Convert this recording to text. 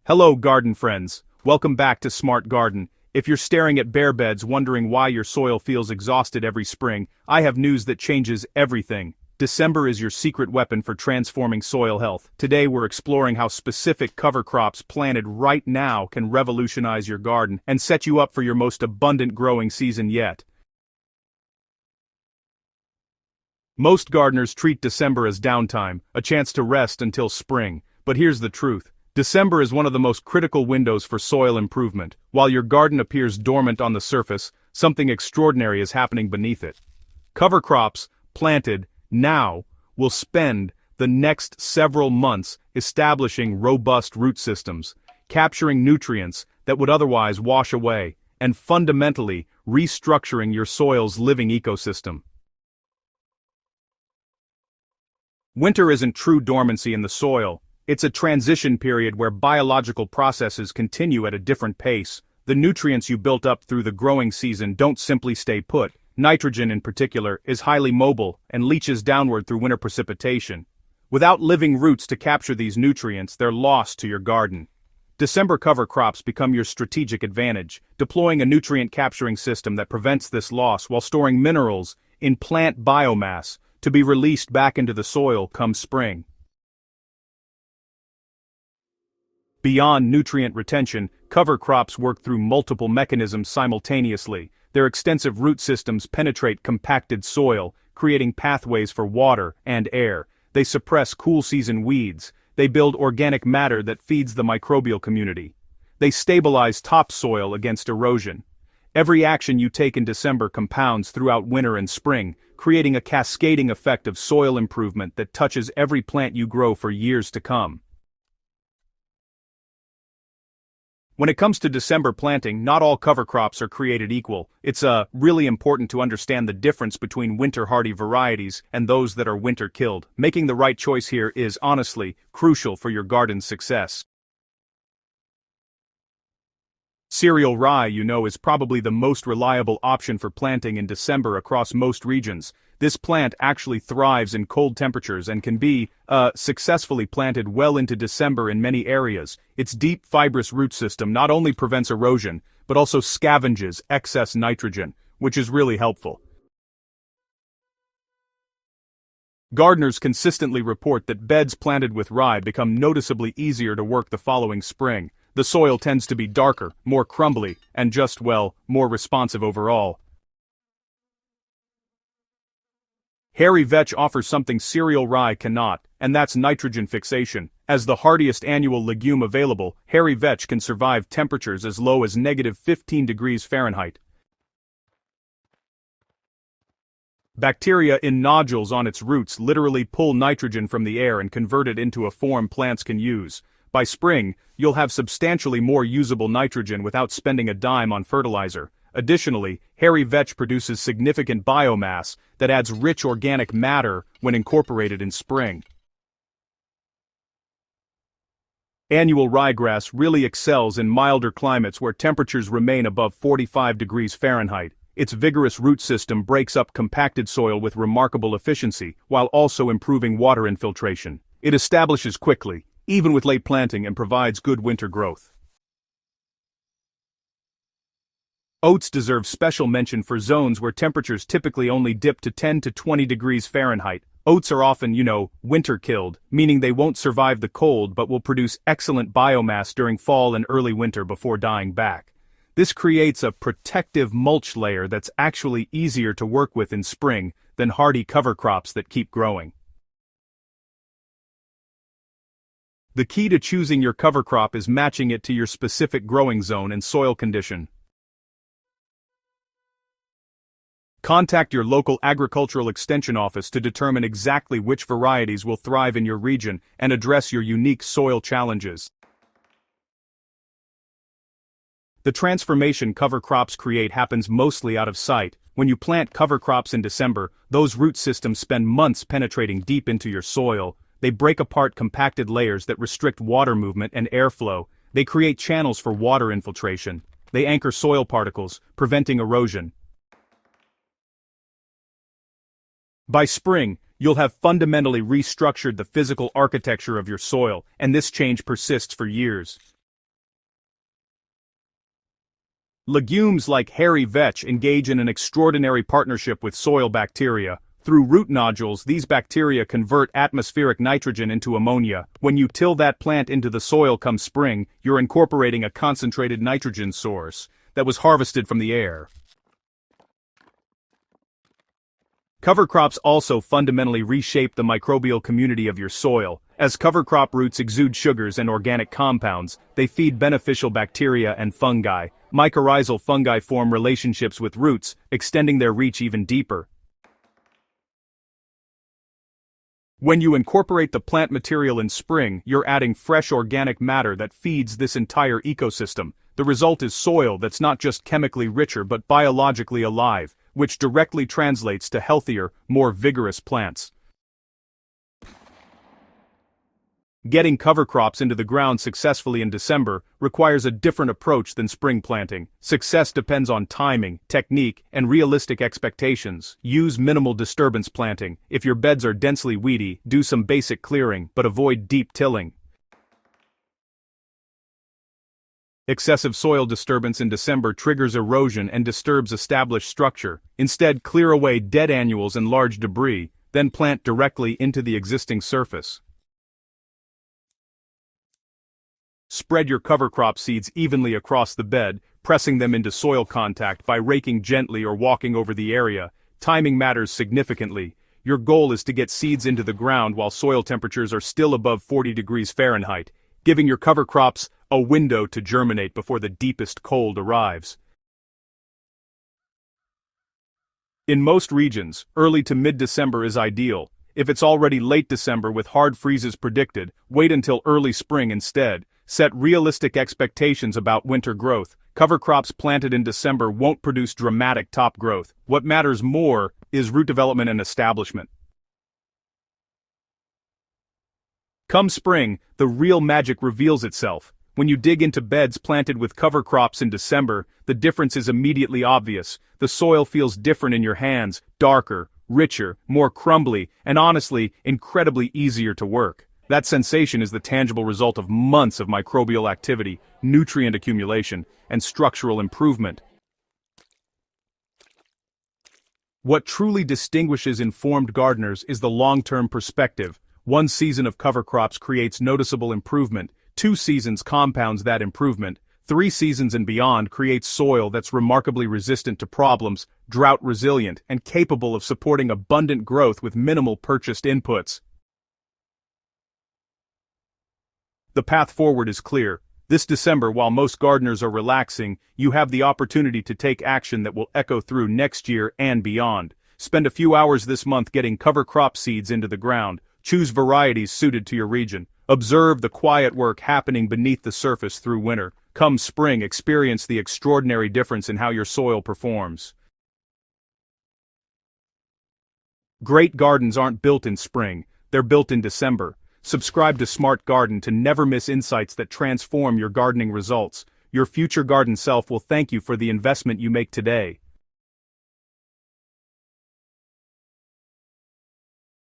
Hello garden friends, welcome back to Smart Garden. If you're staring at bare beds wondering why your soil feels exhausted every spring, I have news that changes everything. December is your secret weapon for transforming soil health. Today we're exploring how specific cover crops planted right now can revolutionize your garden and set you up for your most abundant growing season yet. Most gardeners treat December as downtime, a chance to rest until spring, but here's the truth. December is one of the most critical windows for soil improvement. While your garden appears dormant on the surface, something extraordinary is happening beneath it. Cover crops, planted now, will spend the next several months establishing robust root systems, capturing nutrients that would otherwise wash away, and fundamentally restructuring your soil's living ecosystem. Winter isn't true dormancy in the soil. It's a transition period where biological processes continue at a different pace. The nutrients you built up through the growing season don't simply stay put. Nitrogen in particular is highly mobile and leaches downward through winter precipitation. Without living roots to capture these nutrients, they're lost to your garden. December cover crops become your strategic advantage, deploying a nutrient-capturing system that prevents this loss while storing minerals in plant biomass to be released back into the soil come spring. Beyond nutrient retention, cover crops work through multiple mechanisms simultaneously. Their extensive root systems penetrate compacted soil, creating pathways for water and air. They suppress cool season weeds. They build organic matter that feeds the microbial community. They stabilize topsoil against erosion. Every action you take in December compounds throughout winter and spring, creating a cascading effect of soil improvement that touches every plant you grow for years to come. When it comes to December planting, not all cover crops are created equal. It's really important to understand the difference between winter-hardy varieties and those that are winter-killed. Making the right choice here is, honestly, crucial for your garden's success. Cereal rye, is probably the most reliable option for planting in December across most regions. This plant actually thrives in cold temperatures and can be, successfully planted well into December in many areas. Its deep fibrous root system not only prevents erosion, but also scavenges excess nitrogen, which is really helpful. Gardeners consistently report that beds planted with rye become noticeably easier to work the following spring. The soil tends to be darker, more crumbly, and just, more responsive overall. Hairy vetch offers something cereal rye cannot, and that's nitrogen fixation. As the hardiest annual legume available, hairy vetch can survive temperatures as low as -15 degrees Fahrenheit. Bacteria in nodules on its roots literally pull nitrogen from the air and convert it into a form plants can use. By spring, you'll have substantially more usable nitrogen without spending a dime on fertilizer. Additionally, hairy vetch produces significant biomass that adds rich organic matter when incorporated in spring. Annual ryegrass really excels in milder climates where temperatures remain above 45 degrees Fahrenheit. Its vigorous root system breaks up compacted soil with remarkable efficiency, while also improving water infiltration. It establishes quickly, even with late planting, and provides good winter growth. Oats deserve special mention for zones where temperatures typically only dip to 10 to 20 degrees Fahrenheit. Oats are often, winter-killed, meaning they won't survive the cold but will produce excellent biomass during fall and early winter before dying back. This creates a protective mulch layer that's actually easier to work with in spring than hardy cover crops that keep growing. The key to choosing your cover crop is matching it to your specific growing zone and soil condition. Contact your local agricultural extension office to determine exactly which varieties will thrive in your region and address your unique soil challenges. The transformation cover crops create happens mostly out of sight. When you plant cover crops in December, those root systems spend months penetrating deep into your soil. They break apart compacted layers that restrict water movement and airflow. They create channels for water infiltration. They anchor soil particles, preventing erosion. By spring, you'll have fundamentally restructured the physical architecture of your soil, and this change persists for years. Legumes like hairy vetch engage in an extraordinary partnership with soil bacteria. Through root nodules, these bacteria convert atmospheric nitrogen into ammonia. When you till that plant into the soil come spring, you're incorporating a concentrated nitrogen source that was harvested from the air. Cover crops also fundamentally reshape the microbial community of your soil. As cover crop roots exude sugars and organic compounds, they feed beneficial bacteria and fungi. Mycorrhizal fungi form relationships with roots, extending their reach even deeper. When you incorporate the plant material in spring, you're adding fresh organic matter that feeds this entire ecosystem. The result is soil that's not just chemically richer but biologically alive, which directly translates to healthier, more vigorous plants. Getting cover crops into the ground successfully in December requires a different approach than spring planting. Success depends on timing, technique, and realistic expectations. Use minimal disturbance planting. If your beds are densely weedy, do some basic clearing, but avoid deep tilling. Excessive soil disturbance in December triggers erosion and disturbs established structure. Instead, clear away dead annuals and large debris, then plant directly into the existing surface. Spread your cover crop seeds evenly across the bed, pressing them into soil contact by raking gently or walking over the area. Timing matters significantly. Your goal is to get seeds into the ground while soil temperatures are still above 40 degrees Fahrenheit, giving your cover crops a window to germinate before the deepest cold arrives. In most regions, early to mid-December is ideal. If it's already late December with hard freezes predicted, wait until early spring instead. Set realistic expectations about winter growth. Cover crops planted in December won't produce dramatic top growth. What matters more is root development and establishment. Come spring, the real magic reveals itself. When you dig into beds planted with cover crops in December, the difference is immediately obvious. The soil feels different in your hands, darker, richer, more crumbly, and honestly, incredibly easier to work. That sensation is the tangible result of months of microbial activity, nutrient accumulation, and structural improvement. What truly distinguishes informed gardeners is the long-term perspective. One season of cover crops creates noticeable improvement, 2 seasons compounds that improvement, 3 seasons and beyond creates soil that's remarkably resistant to problems, drought-resilient, and capable of supporting abundant growth with minimal purchased inputs. The path forward is clear. This December, while most gardeners are relaxing, you have the opportunity to take action that will echo through next year and beyond. Spend a few hours this month getting cover crop seeds into the ground. Choose varieties suited to your region. Observe the quiet work happening beneath the surface through winter. Come spring, experience the extraordinary difference in how your soil performs. Great gardens aren't built in spring, they're built in December. Subscribe to Smart Garden to never miss insights that transform your gardening results. Your future garden self will thank you for the investment you make today.